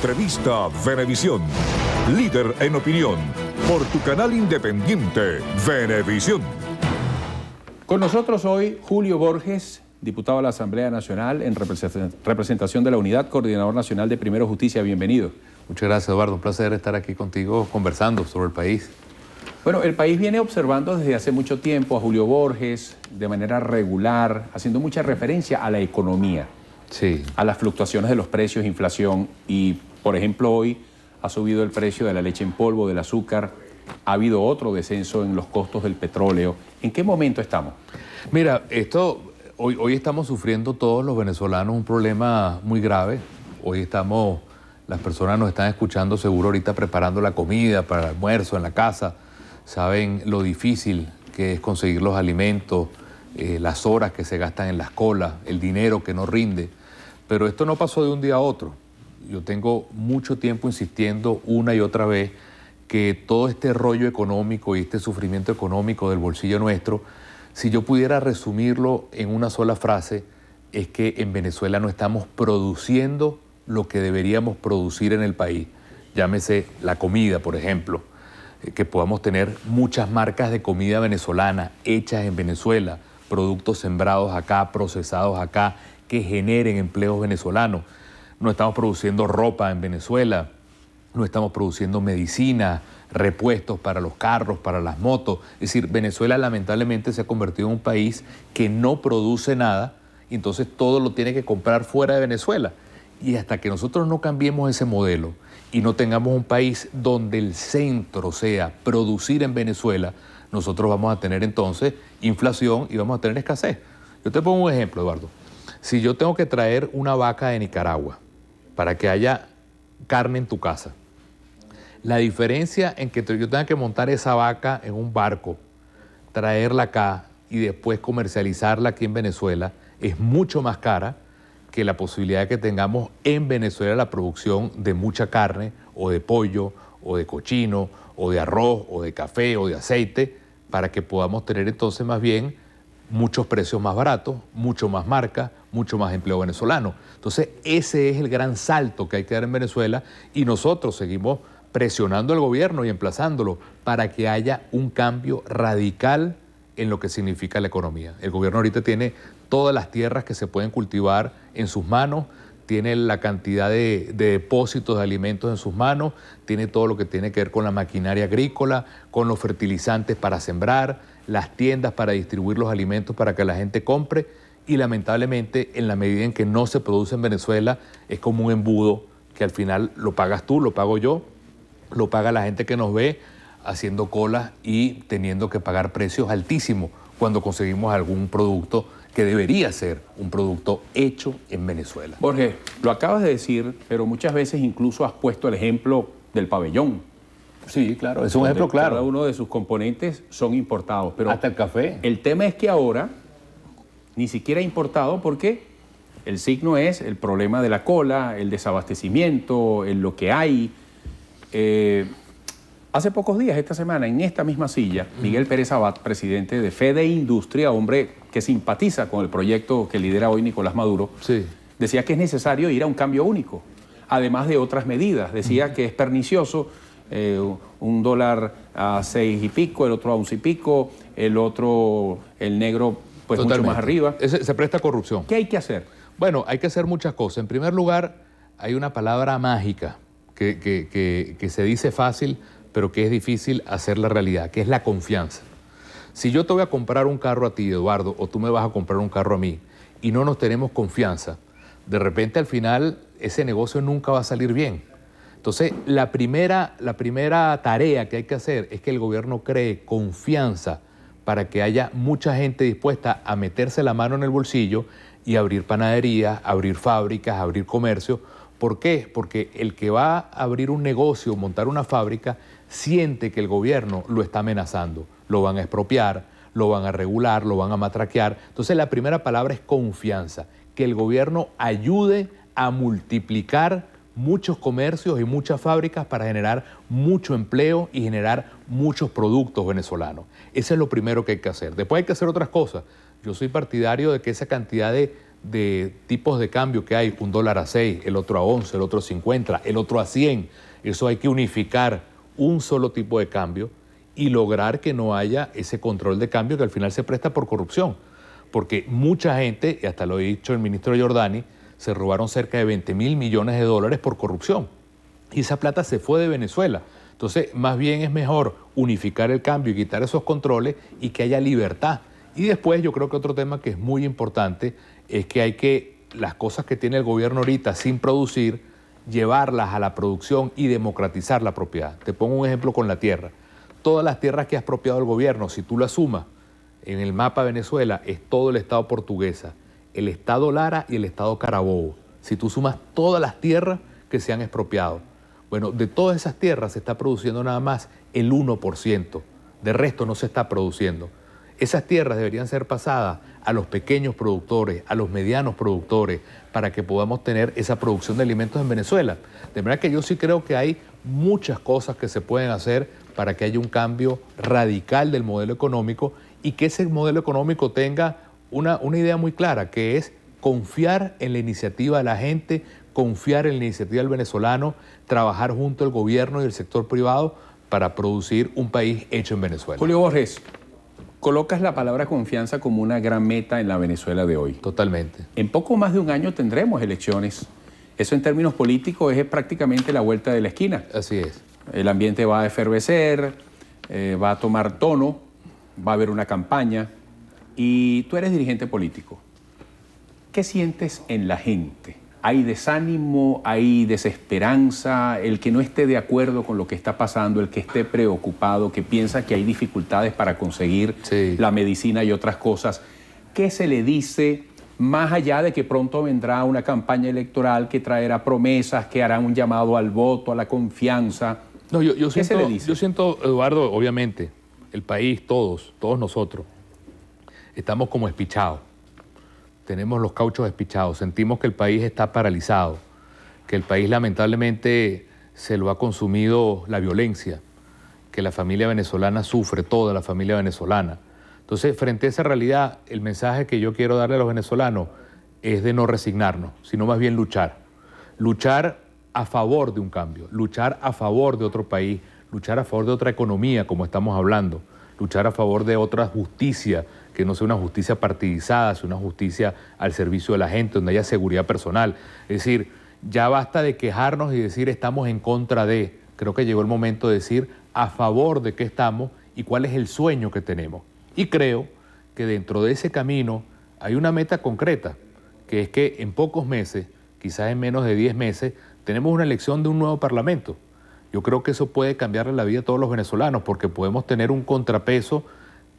Entrevista Venevisión. Líder en opinión. Por tu canal independiente, Venevisión. Con nosotros hoy Julio Borges, diputado a la Asamblea Nacional en representación de la Unidad, Coordinador Nacional de Primero Justicia. Bienvenido. Muchas gracias, Eduardo. Un placer estar aquí contigo conversando sobre el país. Bueno, el país viene observando desde hace mucho tiempo a Julio Borges de manera regular, haciendo mucha referencia a la economía, sí, a las fluctuaciones de los precios, inflación y, por ejemplo, hoy ha subido el precio de la leche en polvo, del azúcar, ha habido otro descenso en los costos del petróleo. ¿En qué momento estamos? Mira, hoy estamos sufriendo todos los venezolanos un problema muy grave. Hoy las personas nos están escuchando seguro ahorita preparando la comida para el almuerzo en la casa. Saben lo difícil que es conseguir los alimentos, las horas que se gastan en las colas, el dinero que no rinde. Pero esto no pasó de un día a otro. Yo tengo mucho tiempo insistiendo una y otra vez que todo este rollo económico y este sufrimiento económico del bolsillo nuestro, si yo pudiera resumirlo en una sola frase, es que en Venezuela no estamos produciendo lo que deberíamos producir en el país. Llámese la comida, por ejemplo, que podamos tener muchas marcas de comida venezolana hechas en Venezuela, productos sembrados acá, procesados acá, que generen empleos venezolanos. No estamos produciendo ropa en Venezuela, no estamos produciendo medicina, repuestos para los carros, para las motos. Es decir, Venezuela lamentablemente se ha convertido en un país que no produce nada y entonces todo lo tiene que comprar fuera de Venezuela. Y hasta que nosotros no cambiemos ese modelo y no tengamos un país donde el centro sea producir en Venezuela, nosotros vamos a tener entonces inflación y vamos a tener escasez. Yo te pongo un ejemplo, Eduardo. Si yo tengo que traer una vaca de Nicaragua para que haya carne en tu casa, la diferencia en que yo tenga que montar esa vaca en un barco, traerla acá y después comercializarla aquí en Venezuela es mucho más cara que la posibilidad de que tengamos en Venezuela la producción de mucha carne o de pollo o de cochino o de arroz o de café o de aceite para que podamos tener entonces más bien muchos precios más baratos, mucho más marca, mucho más empleo venezolano. Entonces ese es el gran salto que hay que dar en Venezuela y nosotros seguimos presionando al gobierno y emplazándolo para que haya un cambio radical en lo que significa la economía. El gobierno ahorita tiene todas las tierras que se pueden cultivar en sus manos, tiene la cantidad de depósitos de alimentos en sus manos, tiene todo lo que tiene que ver con la maquinaria agrícola, con los fertilizantes para sembrar, las tiendas para distribuir los alimentos para que la gente compre y lamentablemente en la medida en que no se produce en Venezuela es como un embudo que al final lo pagas tú, lo pago yo, lo paga la gente que nos ve haciendo colas y teniendo que pagar precios altísimos cuando conseguimos algún producto que debería ser un producto hecho en Venezuela. Borges, lo acabas de decir, pero muchas veces incluso has puesto el ejemplo del pabellón. Sí, claro, es un ejemplo claro. Cada uno de sus componentes son importados. Pero hasta el café. El tema es que ahora ni siquiera importado porque el signo es el problema de la cola, el desabastecimiento, lo que hay. Hace pocos días, esta semana, en esta misma silla, Miguel Pérez Abad, presidente de Fede Industria, hombre que simpatiza con el proyecto que lidera hoy Nicolás Maduro, sí, decía que es necesario ir a un cambio único, además de otras medidas. Decía que es pernicioso, un dólar a 6 y pico, el otro a 11 y pico, el otro, el negro, pues totalmente, mucho más arriba. Se presta a corrupción. ¿Qué hay que hacer? Bueno, hay que hacer muchas cosas. En primer lugar, hay una palabra mágica que se dice fácil, pero que es difícil hacer la realidad, que es la confianza. Si yo te voy a comprar un carro a ti, Eduardo, o tú me vas a comprar un carro a mí, y no nos tenemos confianza, de repente al final ese negocio nunca va a salir bien. Entonces, la primera tarea que hay que hacer es que el gobierno cree confianza para que haya mucha gente dispuesta a meterse la mano en el bolsillo y abrir panaderías, abrir fábricas, abrir comercio. ¿Por qué? Porque el que va a abrir un negocio, montar una fábrica, siente que el gobierno lo está amenazando. Lo van a expropiar, lo van a regular, lo van a matraquear. Entonces la primera palabra es confianza, que el gobierno ayude a multiplicar muchos comercios y muchas fábricas para generar mucho empleo y generar muchos productos venezolanos. Eso es lo primero que hay que hacer. Después hay que hacer otras cosas. Yo soy partidario de que esa cantidad de de tipos de cambio que hay, un dólar a 6, el otro a 11, el otro a 50, el otro a 100. Eso hay que unificar un solo tipo de cambio y lograr que no haya ese control de cambio que al final se presta por corrupción. Porque mucha gente, y hasta lo ha dicho el ministro Giordani, se robaron cerca de 20.000 millones de dólares por corrupción. Y esa plata se fue de Venezuela. Entonces, más bien es mejor unificar el cambio y quitar esos controles y que haya libertad. Y después yo creo que otro tema que es muy importante es que hay que, las cosas que tiene el gobierno ahorita sin producir, llevarlas a la producción y democratizar la propiedad. Te pongo un ejemplo con la tierra. Todas las tierras que ha expropiado el gobierno, si tú las sumas, en el mapa de Venezuela es todo el estado Portuguesa, el estado Lara y el estado Carabobo. Si tú sumas todas las tierras que se han expropiado. Bueno, de todas esas tierras se está produciendo nada más el 1%. De resto no se está produciendo. Esas tierras deberían ser pasadas a los pequeños productores, a los medianos productores, para que podamos tener esa producción de alimentos en Venezuela. De manera que yo sí creo que hay muchas cosas que se pueden hacer para que haya un cambio radical del modelo económico y que ese modelo económico tenga una idea muy clara, que es confiar en la iniciativa de la gente, confiar en la iniciativa del venezolano, trabajar junto al gobierno y el sector privado para producir un país hecho en Venezuela. Julio Borges, colocas la palabra confianza como una gran meta en la Venezuela de hoy. Totalmente. En poco más de un año tendremos elecciones. Eso en términos políticos es prácticamente la vuelta de la esquina. Así es. El ambiente va a efervecer, va a tomar tono, va a haber una campaña y tú eres dirigente político. ¿Qué sientes en la gente? ¿Hay desánimo, hay desesperanza? El que no esté de acuerdo con lo que está pasando, el que esté preocupado, que piensa que hay dificultades para conseguir la medicina y otras cosas. ¿Qué se le dice más allá de que pronto vendrá una campaña electoral que traerá promesas, que hará un llamado al voto, a la confianza? No, yo ¿Qué se le dice? Yo siento, Eduardo, obviamente, el país, todos nosotros, estamos como espichados. Tenemos los cauchos espichados, sentimos que el país está paralizado, que el país lamentablemente se lo ha consumido la violencia, que la familia venezolana sufre, toda la familia venezolana. Entonces, frente a esa realidad, el mensaje que yo quiero darle a los venezolanos es de no resignarnos, sino más bien luchar. Luchar a favor de un cambio, luchar a favor de otro país, luchar a favor de otra economía, como estamos hablando, luchar a favor de otra justicia, que no sea una justicia partidizada, sino una justicia al servicio de la gente, donde haya seguridad personal. Es decir, ya basta de quejarnos y decir estamos en contra de. Creo que llegó el momento de decir a favor de qué estamos y cuál es el sueño que tenemos. Y creo que dentro de ese camino hay una meta concreta, que es que en pocos meses, quizás en menos de 10 meses, tenemos una elección de un nuevo parlamento. Yo creo que eso puede cambiarle la vida a todos los venezolanos, porque podemos tener un contrapeso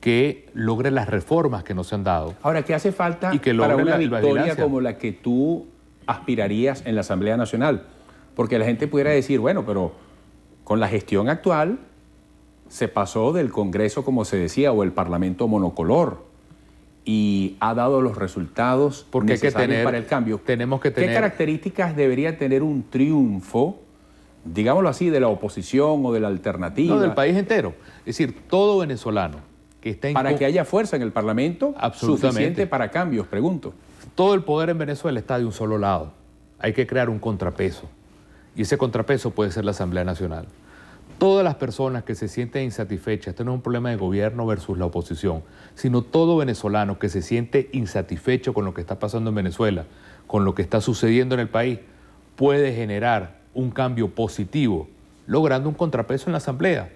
que logre las reformas que no se han dado. Ahora, ¿qué hace falta y que para logre una la victoria vigilancia como la que tú aspirarías en la Asamblea Nacional? Porque la gente pudiera decir, bueno, pero con la gestión actual se pasó del Congreso, como se decía, o el Parlamento monocolor, y ha dado los resultados necesarios para el cambio. ¿Qué características debería tener un triunfo, digámoslo así, de la oposición o de la alternativa? No, del país entero. Es decir, todo venezolano que está para que haya fuerza en el Parlamento suficiente para cambios, pregunto. Todo el poder en Venezuela está de un solo lado. Hay que crear un contrapeso. Y ese contrapeso puede ser la Asamblea Nacional. Todas las personas que se sienten insatisfechas, esto no es un problema de gobierno versus la oposición, sino todo venezolano que se siente insatisfecho con lo que está pasando en Venezuela, con lo que está sucediendo en el país, puede generar un cambio positivo, logrando un contrapeso en la Asamblea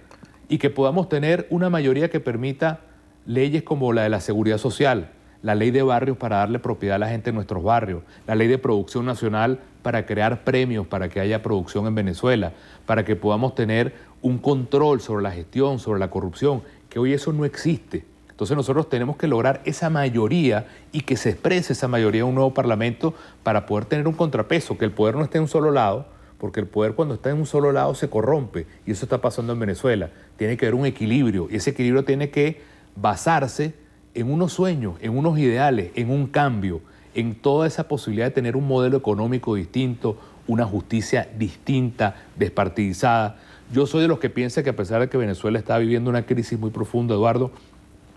y que podamos tener una mayoría que permita leyes como la de la seguridad social, la ley de barrios para darle propiedad a la gente en nuestros barrios, la ley de producción nacional para crear premios para que haya producción en Venezuela, para que podamos tener un control sobre la gestión, sobre la corrupción, que hoy eso no existe. Entonces nosotros tenemos que lograr esa mayoría y que se exprese esa mayoría en un nuevo parlamento para poder tener un contrapeso, que el poder no esté en un solo lado, porque el poder cuando está en un solo lado se corrompe y eso está pasando en Venezuela. Tiene que haber un equilibrio y ese equilibrio tiene que basarse en unos sueños, en unos ideales, en un cambio, en toda esa posibilidad de tener un modelo económico distinto, una justicia distinta, despartidizada. Yo soy de los que piensan que a pesar de que Venezuela está viviendo una crisis muy profunda, Eduardo,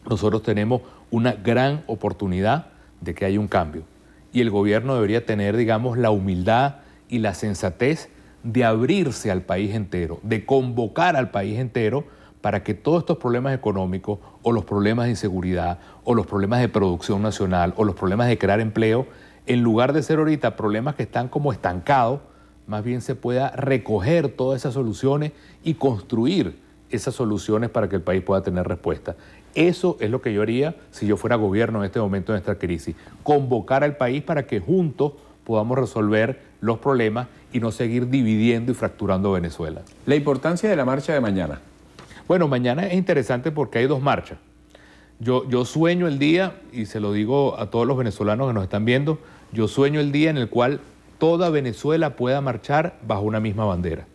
nosotros tenemos una gran oportunidad de que haya un cambio y el gobierno debería tener, digamos, la humildad y la sensatez de abrirse al país entero, de convocar al país entero para que todos estos problemas económicos o los problemas de inseguridad o los problemas de producción nacional o los problemas de crear empleo, en lugar de ser ahorita problemas que están como estancados, más bien se pueda recoger todas esas soluciones y construir esas soluciones para que el país pueda tener respuesta. Eso es lo que yo haría si yo fuera gobierno en este momento de nuestra crisis. Convocar al país para que juntos podamos resolver los problemas y no seguir dividiendo y fracturando Venezuela. La importancia de la marcha de mañana. Bueno, mañana es interesante porque hay dos marchas. Yo sueño el día, y se lo digo a todos los venezolanos que nos están viendo, yo sueño el día en el cual toda Venezuela pueda marchar bajo una misma bandera.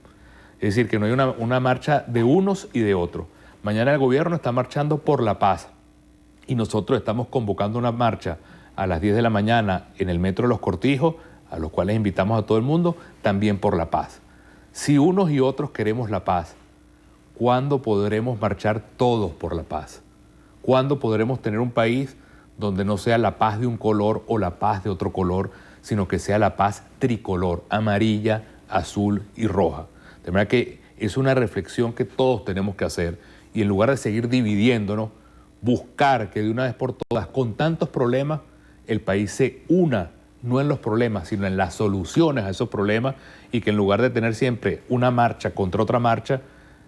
Es decir, que no hay una marcha de unos y de otros. Mañana el gobierno está marchando por la paz y nosotros estamos convocando una marcha a las 10 de la mañana en el Metro de los Cortijos, a los cuales invitamos a todo el mundo, también por la paz. Si unos y otros queremos la paz, ¿cuándo podremos marchar todos por la paz? ¿Cuándo podremos tener un país donde no sea la paz de un color o la paz de otro color, sino que sea la paz tricolor, amarilla, azul y roja? De manera que es una reflexión que todos tenemos que hacer y en lugar de seguir dividiéndonos, buscar que de una vez por todas, con tantos problemas, el país se una, no en los problemas, sino en las soluciones a esos problemas y que en lugar de tener siempre una marcha contra otra marcha,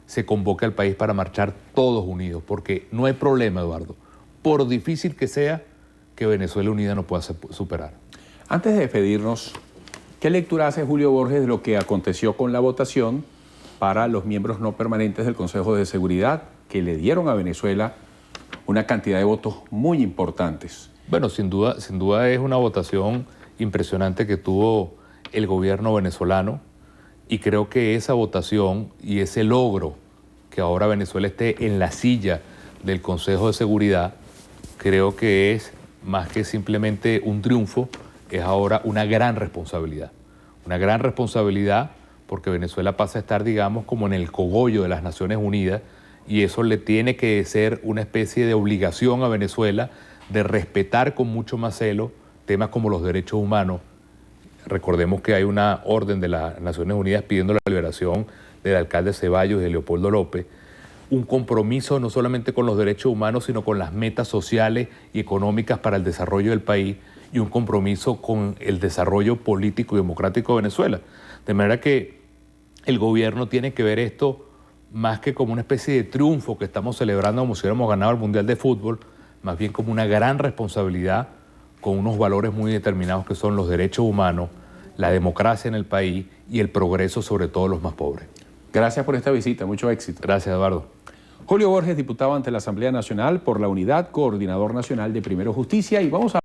se convoque al país para marchar todos unidos, porque no hay problema, Eduardo, por difícil que sea, que Venezuela unida no pueda superar. Antes de despedirnos, ¿qué lectura hace Julio Borges de lo que aconteció con la votación para los miembros no permanentes del Consejo de Seguridad, que le dieron a Venezuela una cantidad de votos muy importantes? Bueno, sin duda es una votación impresionante que tuvo el gobierno venezolano y creo que esa votación y ese logro que ahora Venezuela esté en la silla del Consejo de Seguridad, creo que es más que simplemente un triunfo, es ahora una gran responsabilidad. Una gran responsabilidad porque Venezuela pasa a estar, digamos, como en el cogollo de las Naciones Unidas y eso le tiene que ser una especie de obligación a Venezuela de respetar con mucho más celo temas como los derechos humanos. Recordemos que hay una orden de las Naciones Unidas pidiendo la liberación del alcalde Ceballos y de Leopoldo López, un compromiso no solamente con los derechos humanos, sino con las metas sociales y económicas para el desarrollo del país y un compromiso con el desarrollo político y democrático de Venezuela. De manera que el gobierno tiene que ver esto más que como una especie de triunfo que estamos celebrando como si hubiéramos ganado el Mundial de Fútbol, más bien como una gran responsabilidad con unos valores muy determinados que son los derechos humanos, la democracia en el país y el progreso sobre todo los más pobres. Gracias por esta visita, mucho éxito. Gracias, Eduardo. Julio Borges, diputado ante la Asamblea Nacional por la Unidad, coordinador nacional de Primero Justicia, y vamos a